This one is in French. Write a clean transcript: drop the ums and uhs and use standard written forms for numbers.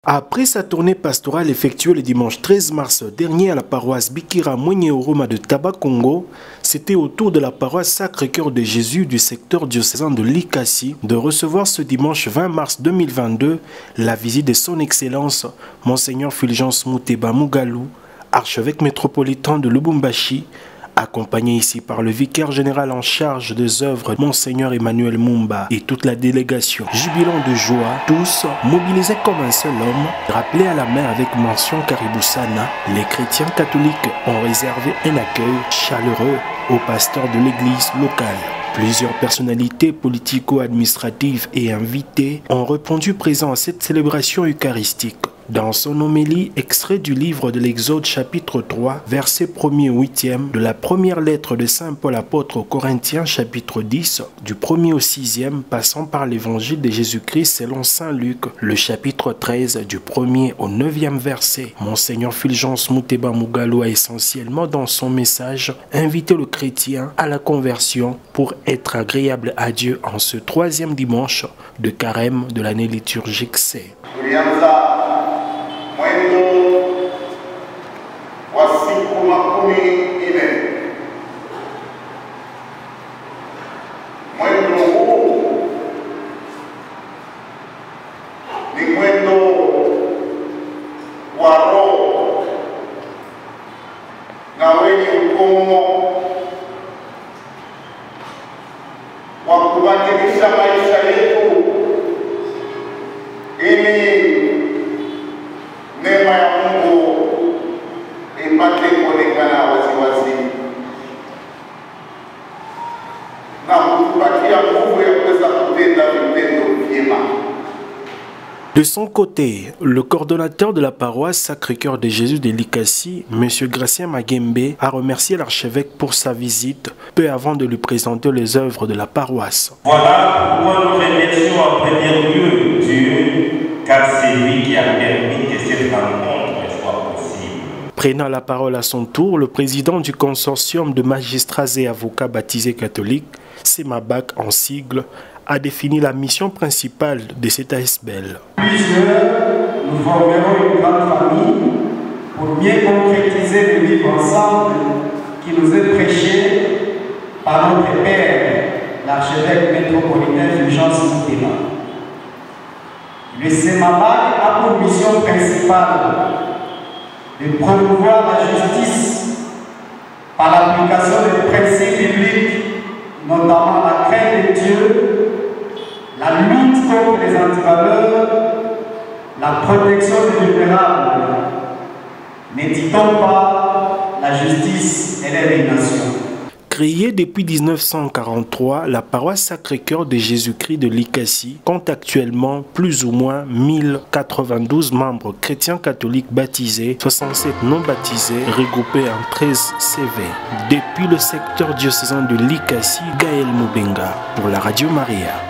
Après sa tournée pastorale effectuée le dimanche 13 mars dernier à la paroisse Bikira Mwenye-Oroma de Taba-Congo, c'était au tour de la paroisse Sacré-Cœur de Jésus du secteur diocésain de Likasi de recevoir ce dimanche 20 mars 2022 la visite de son Excellence Monseigneur Fulgence Muteba Mugalou, archevêque métropolitain de Lubumbashi, accompagné ici par le vicaire général en charge des œuvres Monseigneur Emmanuel Mumba et toute la délégation. Jubilant de joie, tous mobilisés comme un seul homme, rappelés à la main avec mention Kariboussana, les chrétiens catholiques ont réservé un accueil chaleureux aux pasteurs de l'église locale. Plusieurs personnalités politico-administratives et invitées ont répondu présents à cette célébration eucharistique. Dans son homélie, extrait du livre de l'Exode chapitre 3, versets 1er au 8e, de la première lettre de Saint Paul apôtre aux Corinthiens chapitre 10, du 1er au 6e, passant par l'évangile de Jésus-Christ selon Saint Luc, le chapitre 13, du 1er au 9e verset. Monseigneur Fulgence Muteba Mugalou a essentiellement dans son message invité le chrétien à la conversion pour être agréable à Dieu en ce troisième dimanche de carême de l'année liturgique C. Wakubadilisha maisha yetu ili neema ya Mungu ipate kuonekana waziwazi na kutupatia nguvu ya kuweza kutenda vitendo vyema. De son côté, le coordonnateur de la paroisse Sacré-Cœur de Jésus de Likasi, M. Gracien Magembe, a remercié l'archevêque pour sa visite, peu avant de lui présenter les œuvres de la paroisse. Voilà pourquoi nous remercions en premier lieu Dieu, car c'est lui qui a permis que cette rencontre soit possible. Prenant la parole à son tour, le président du consortium de magistrats et avocats baptisés catholiques, CEMABAC en sigle, a défini la mission principale de cet ASBEL. Plusieurs, nous formerons une grande famille pour mieux concrétiser le vivre ensemble qui nous est prêché par notre Père, l'archevêque métropolitain Fulgence Muteba. Le CEMABAC a pour mission principale de promouvoir la justice par l'application des principes bibliques, notamment la crainte de Dieu, la lutte contre les antivaleurs, la protection des vulnérables. N'hésitons pas, la justice élève les nations. Créée depuis 1943, la paroisse Sacré-Cœur de Jésus-Christ de Likasi compte actuellement plus ou moins 1092 membres chrétiens catholiques baptisés, 67 non baptisés, regroupés en 13 CV. Depuis le secteur diocésain de Likasi, Gaël Mubenga pour la Radio Maria.